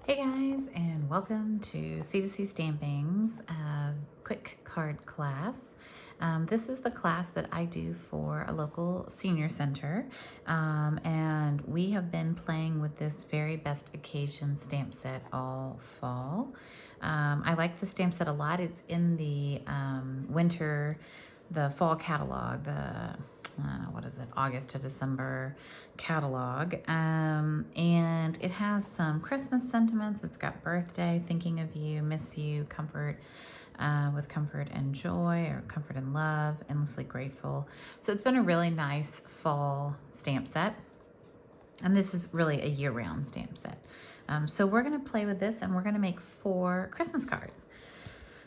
Hey guys, and welcome to C2C Stamping's quick card class. This is the class that I do for a local senior center, and we have been playing with this very best occasion stamp set all fall. I like the stamp set a lot. It's in the the fall catalog, what is it, August to December catalog. And it has some Christmas sentiments. It's got birthday, thinking of you, miss you, comfort, with comfort and joy, or comfort and love, endlessly grateful. So it's been a really nice fall stamp set. And this is really a year-round stamp set. So we're gonna play with this and we're gonna make 4 Christmas cards.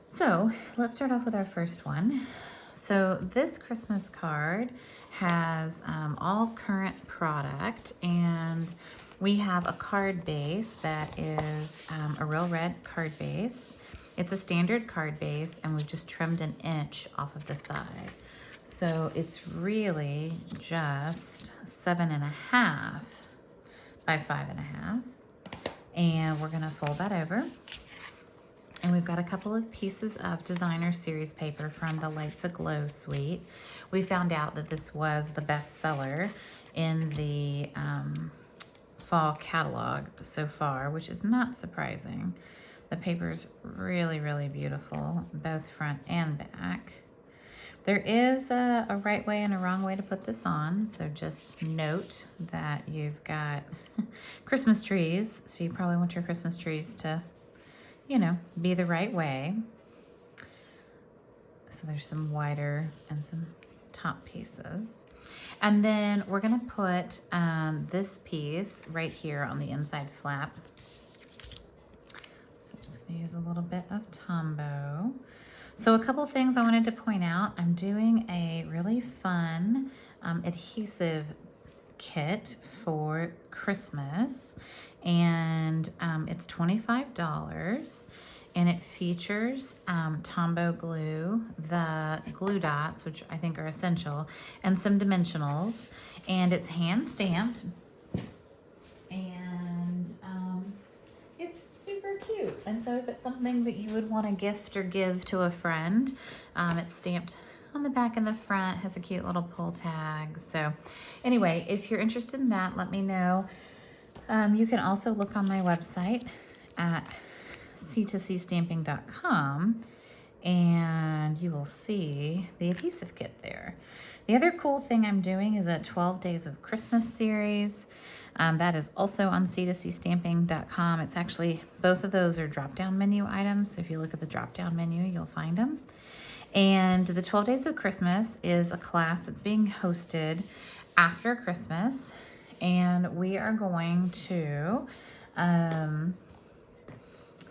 So let's start off with our first one. So this Christmas card has all current product, and we have a card base that is a real red card base. It's a standard card base, and we've just trimmed an inch off of the side. So it's really just 7.5 by 5.5. And we're gonna fold that over. And we've got a couple of pieces of designer series paper from the Lights Aglow suite. We found out that this was the best seller in the fall catalog so far, which is not surprising. The paper's really, really beautiful, both front and back. There is a right way and a wrong way to put this on, so just note that you've got Christmas trees, so you probably want your Christmas trees to, you know, be the right way. So there's some wider and some top pieces. And then we're gonna put this piece right here on the inside flap. So I'm just gonna use a little bit of Tombow. So a couple things I wanted to point out. I'm doing a really fun adhesive kit for Christmas, and it's $25, and it features Tombow glue, the glue dots, which I think are essential, and some dimensionals, and it's hand stamped, and it's super cute. And so if it's something that you would want to gift or give to a friend, it's stamped on the back and the front, has a cute little pull tag. So anyway, if you're interested in that, let me know. You can also look on my website at c2cstamping.com, and you will see the adhesive kit there. The other cool thing I'm doing is a 12 Days of Christmas series. That is also on c2cstamping.com. It's actually, both of those are drop-down menu items. So if you look at the drop-down menu, you'll find them. And the 12 Days of Christmas is a class that's being hosted after Christmas. And we are going to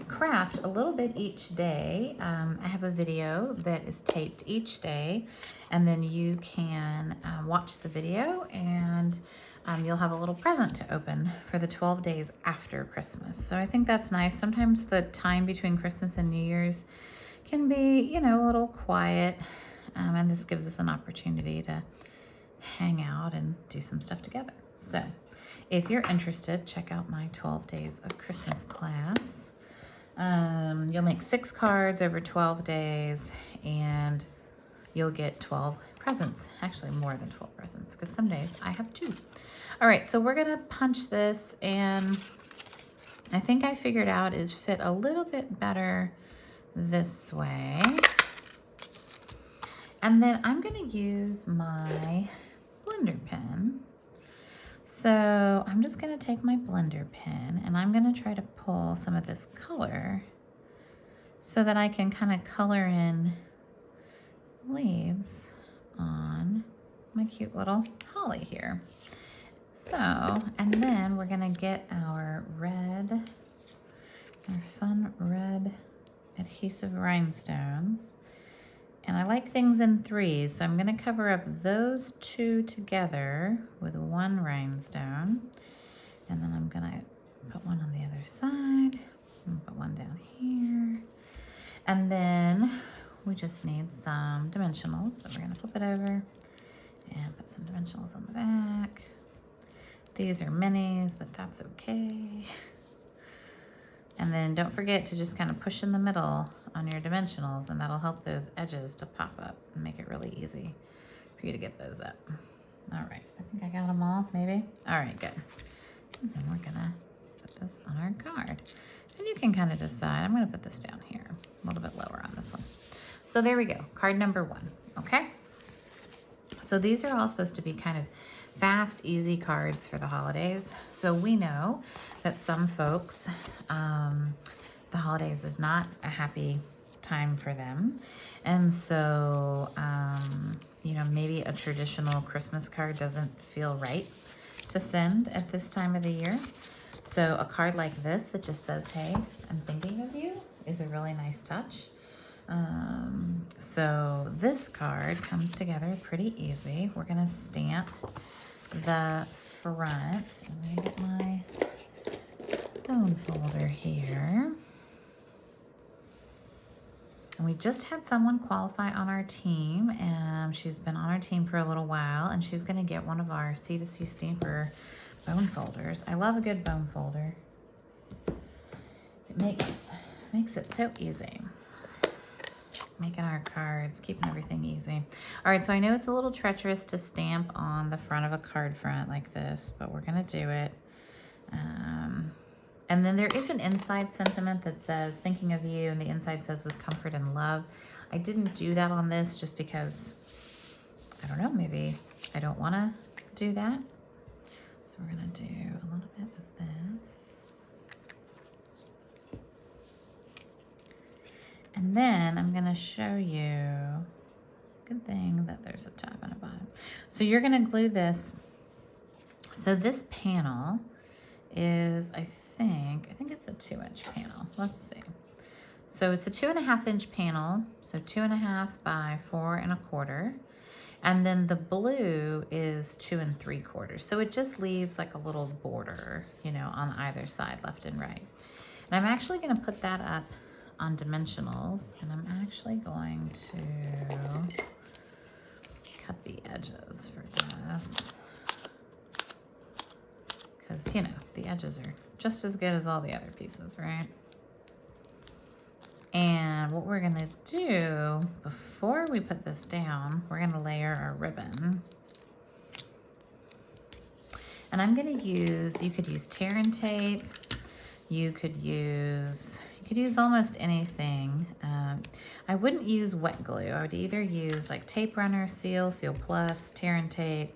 craft a little bit each day. I have a video that is taped each day, and then you can watch the video, and you'll have a little present to open for the 12 days after Christmas. So I think that's nice. Sometimes the time between Christmas and New Year's can be, you know, a little quiet, and this gives us an opportunity to hang out and do some stuff together. So if you're interested, check out my 12 Days of Christmas class. You'll make 6 cards over 12 days, and you'll get 12 presents. Actually, more than 12 presents, because some days I have 2. All right, so we're gonna punch this, and I think I figured out it fit a little bit better this way. And then I'm gonna use my blender pen. So I'm just gonna take my blender pen, and I'm gonna try to pull some of this color so that I can kind of color in leaves on my cute little holly here. So, and then we're gonna get our fun red adhesive rhinestones. And I like things in 3s, so I'm gonna cover up those 2 together with 1 rhinestone. And then I'm gonna put one on the other side, and put one down here. And then we just need some dimensionals. So we're gonna flip it over and put some dimensionals on the back. These are minis, but that's okay. And then don't forget to just kind of push in the middle on your dimensionals, and that'll help those edges to pop up and make it really easy for you to get those up. All right, I think I got them all, maybe. All right, good. And then we're gonna put this on our card. And you can kind of decide, I'm gonna put this down here, a little bit lower on this one. So there we go, card number 1, okay? So these are all supposed to be kind of fast, easy cards for the holidays. So we know that some folks, the holidays is not a happy time for them. And so, you know, maybe a traditional Christmas card doesn't feel right to send at this time of the year. So a card like this that just says, hey, I'm thinking of you, is a really nice touch. So this card comes together pretty easy. We're gonna stamp the front. Let me get my bone folder here. And we just had someone qualify on our team, and she's been on our team for a little while, and she's gonna get one of our C2C Stamper bone folders. I love a good bone folder. It makes it so easy. Making our cards, keeping everything easy. All right, so I know it's a little treacherous to stamp on the front of a card front like this, but we're gonna do it. And then there is an inside sentiment that says, thinking of you, and the inside says, with comfort and love. I didn't do that on this just because, I don't know, maybe I don't wanna do that. So we're gonna do a little bit of this. And then I'm gonna show you, good thing that there's a top and a bottom. So you're gonna glue this. So this panel is, I think it's a 2-inch panel. Let's see. So it's a 2.5-inch panel. So 2.5 by 4 1/4. And then the blue is 2 3/4. So it just leaves like a little border, you know, on either side, left and right. And I'm actually gonna put that up on dimensionals, and I'm actually going to cut the edges for this, because, you know, the edges are just as good as all the other pieces, right? And what we're gonna do before we put this down, we're gonna layer our ribbon. And I'm gonna use, you could use tear and tape, you could use almost anything. I wouldn't use wet glue. I would either use like tape runner, Seal Plus, tear and tape,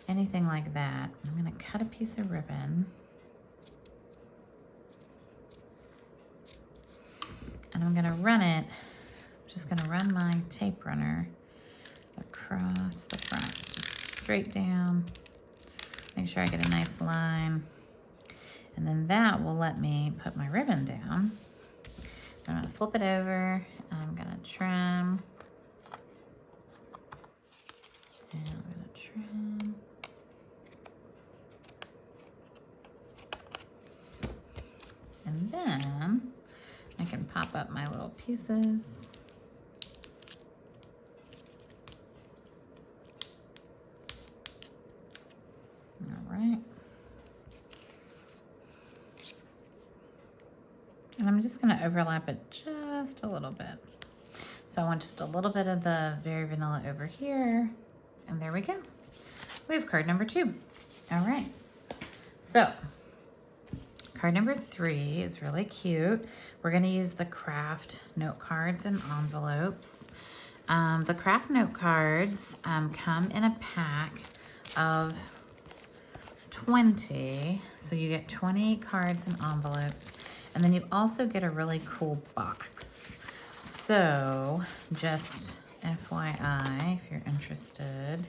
anything like that. I'm gonna cut a piece of ribbon. And I'm gonna run it, I'm just gonna run my tape runner across the front, just straight down. Make sure I get a nice line. And then that will let me put my ribbon down. I'm gonna flip it over, and I'm gonna trim. And I'm gonna trim. And then I can pop up my little pieces. All right. And I'm just gonna overlap it just a little bit. So I want just a little bit of the Very Vanilla over here. And there we go. We have card number 2. All right. So card number 3 is really cute. We're gonna use the craft note cards and envelopes. The craft note cards come in a pack of 20. So you get 20 cards and envelopes. And then you also get a really cool box. So just FYI, if you're interested.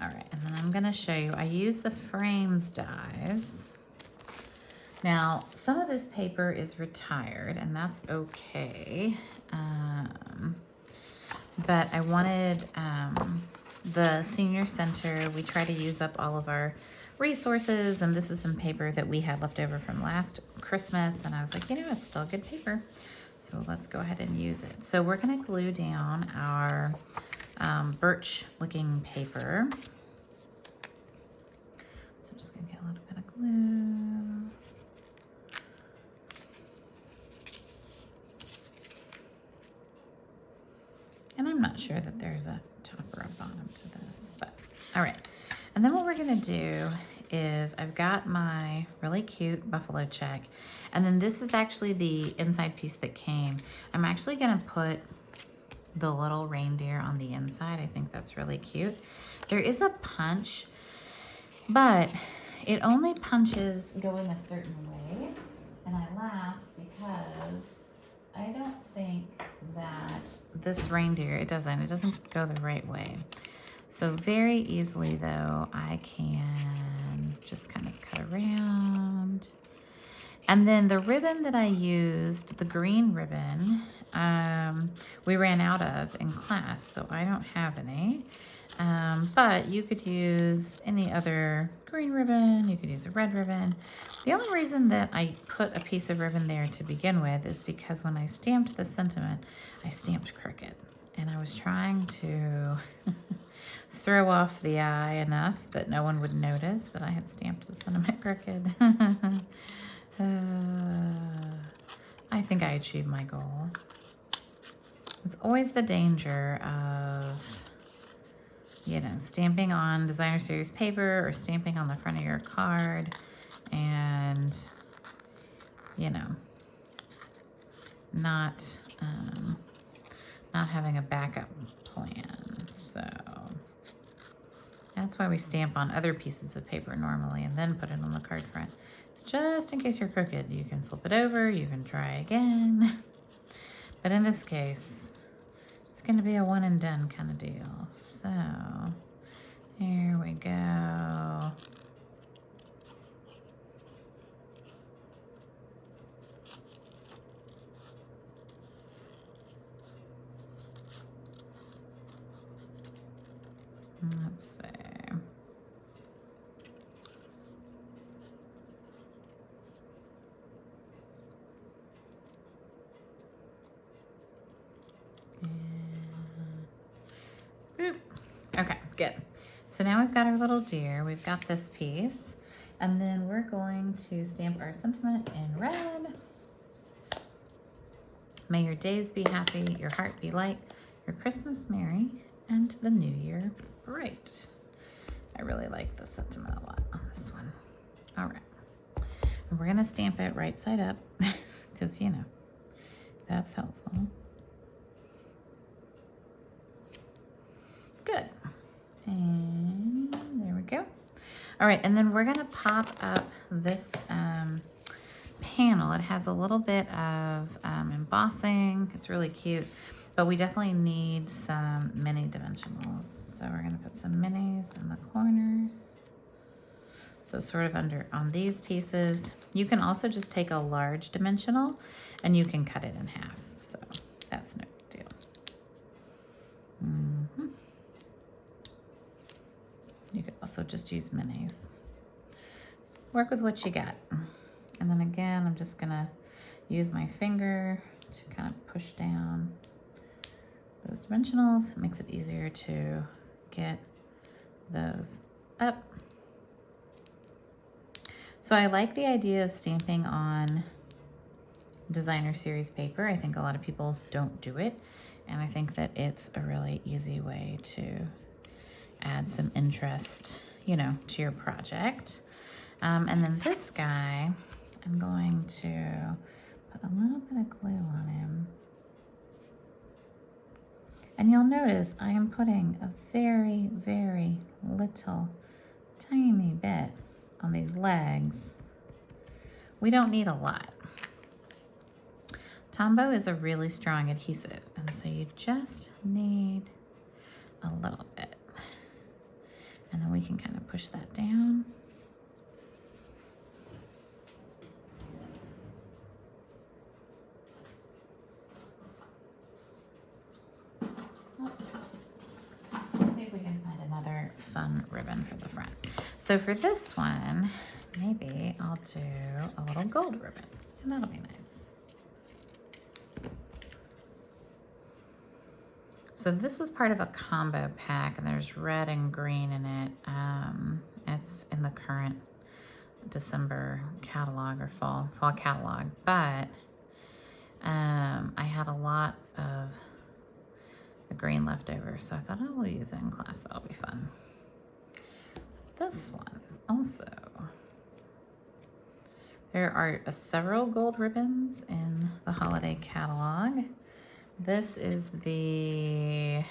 All right, and then I'm gonna show you, I use the frames dies. Now, some of this paper is retired, and that's okay. But I wanted the senior center, we try to use up all of our resources, and this is some paper that we had left over from last Christmas, and I was like, you know, it's still good paper, so let's go ahead and use it. So we're gonna glue down our birch looking paper. So I'm just gonna get a little bit of glue. I'm not sure that there's a top or a bottom to this, but all right. And then what we're gonna do is I've got my really cute buffalo check, and then this is actually the inside piece that came. I'm actually gonna put the little reindeer on the inside. I think that's really cute. There is a punch, but it only punches going a certain way. And I laugh because I don't think that this reindeer, it doesn't go the right way. So very easily though, I can just kind of cut around. And then the ribbon that I used, the green ribbon, we ran out of in class, so I don't have any. But you could use any other green ribbon, you could use a red ribbon. The only reason that I put a piece of ribbon there to begin with is because when I stamped the sentiment, I stamped crooked. And I was trying to throw off the eye enough that no one would notice that I had stamped the sentiment crooked. I think I achieved my goal. It's always the danger of, you know, stamping on designer series paper or stamping on the front of your card and, you know, not having a backup plan. So that's why we stamp on other pieces of paper normally and then put it on the card front. It's just in case you're crooked. You can flip it over, you can try again. But in this case, it's gonna be a one and done kind of deal. So here we go. Let's see. Boop. Okay, good. So now we've got our little deer. We've got this piece. And then we're going to stamp our sentiment in red. May your days be happy, your heart be light, your Christmas merry, and the new year bright. I really like the sentiment a lot on this one. All right. And we're going to stamp it right side up because, you know, that's helpful. Good. And there we go. All right, and then we're gonna pop up this panel. It has a little bit of embossing. It's really cute, but we definitely need some mini dimensionals. So we're gonna put some minis in the corners. So sort of under on these pieces. You can also just take a large dimensional and you can cut it in half. So that's no big deal. You could also just use minis. Work with what you got. And then again, I'm just gonna use my finger to kind of push down those dimensionals. It makes it easier to get those up. So I like the idea of stamping on designer series paper. I think a lot of people don't do it. And I think that it's a really easy way to add some interest, you know, to your project. And then this guy, I'm going to put a little bit of glue on him. And you'll notice I am putting a very, very little, tiny bit on these legs. We don't need a lot. Tombow is a really strong adhesive, and so you just need a little bit. And then we can kind of push that down. Let's see if we can find another fun ribbon for the front. So for this one, maybe I'll do a little gold ribbon, and that'll be nice. So this was part of a combo pack, and there's red and green in it. It's in the current December catalog or fall catalog, but I had a lot of the green left over. So I thought, oh, we'll use it in class. That'll be fun. This one is also, there are several gold ribbons in the holiday catalog. This is the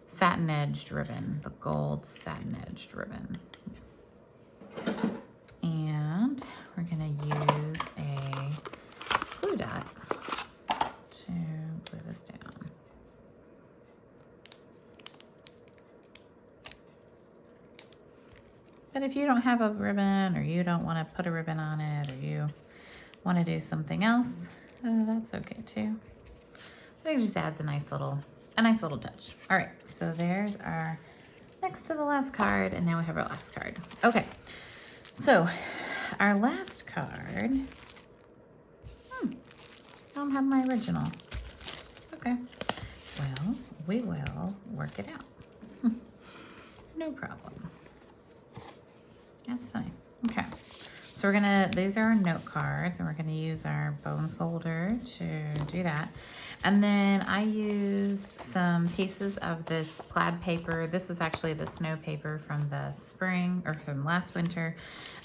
satin edged ribbon, the gold satin edged ribbon. And we're gonna use a glue dot to glue this down. But if you don't have a ribbon, or you don't want to put a ribbon on it, or you want to do something else, that's okay too. I think it just adds a nice little touch. All right, so there's our next to the last card, and now we have our last card. Okay, so our last card, I don't have my original. Okay, well, we will work it out. No problem. That's fine. Okay, so we're gonna, these are our note cards, and we're gonna use our bone folder to do that. And then I used some pieces of this plaid paper. This is actually the snow paper from the spring, or from last winter,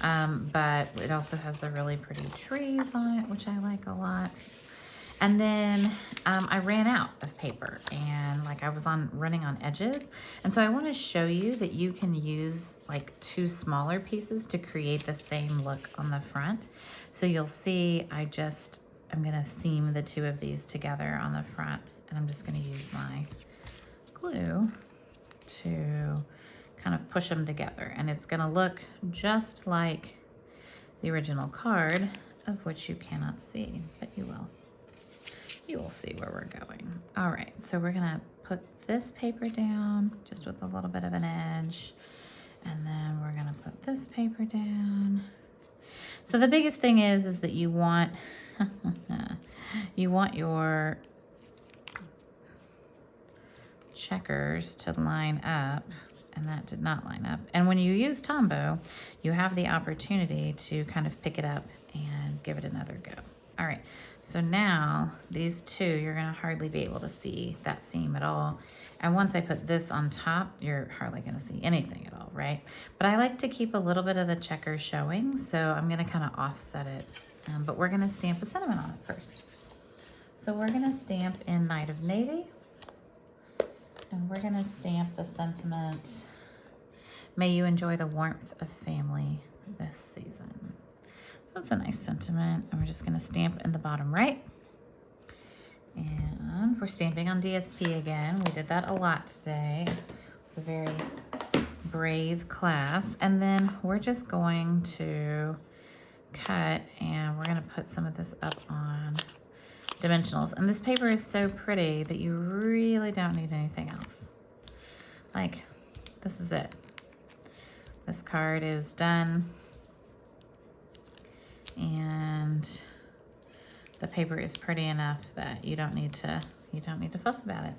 but it also has the really pretty trees on it, which I like a lot. And then I ran out of paper, and like I was running on edges. And so I want to show you that you can use like 2 smaller pieces to create the same look on the front. So you'll see I'm gonna seam the 2 of these together on the front, and I'm just gonna use my glue to kind of push them together. And it's gonna look just like the original card, of which you cannot see, but you will. You will see where we're going. All right, so we're gonna put this paper down just with a little bit of an edge, and then we're gonna put this paper down. So the biggest thing is that you want you want your checkers to line up, and that did not line up. And when you use Tombow, you have the opportunity to kind of pick it up and give it another go. All right, so now these 2, you're gonna hardly be able to see that seam at all. And once I put this on top, you're hardly gonna see anything at all, right? But I like to keep a little bit of the checker showing, so I'm gonna kind of offset it. But we're gonna stamp a sentiment on it first. So we're gonna stamp in Night of Navy, and we're gonna stamp the sentiment, may you enjoy the warmth of family this season. So that's a nice sentiment, and we're just gonna stamp in the bottom right. And we're stamping on DSP again. We did that a lot today. It was a very brave class. And then we're just going to cut, and we're gonna put some of this up on dimensionals. And this paper is so pretty that you really don't need anything else. Like, this is it. This card is done, and the paper is pretty enough that you don't need to fuss about it.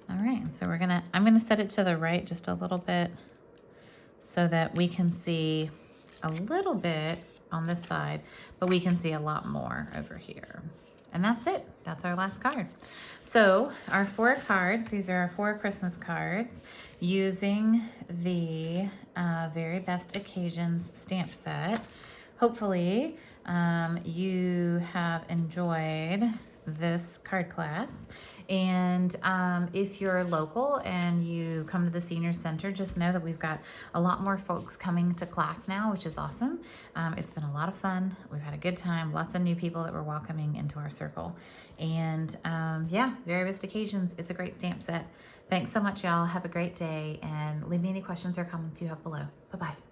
All right, so I'm gonna set it to the right just a little bit so that we can see a little bit on this side, but we can see a lot more over here. And that's it. That's our last card. So our 4 cards, these are our 4 Christmas cards using the Very Best Occasions stamp set. Hopefully you have enjoyed this card class. And if you're local and you come to the Senior Center, just know that we've got a lot more folks coming to class now, which is awesome. It's been a lot of fun. We've had a good time. Lots of new people that we're welcoming into our circle. And yeah, Very Best Occasions is a great stamp set. Thanks so much, y'all. Have a great day, and leave me any questions or comments you have below. Bye-bye.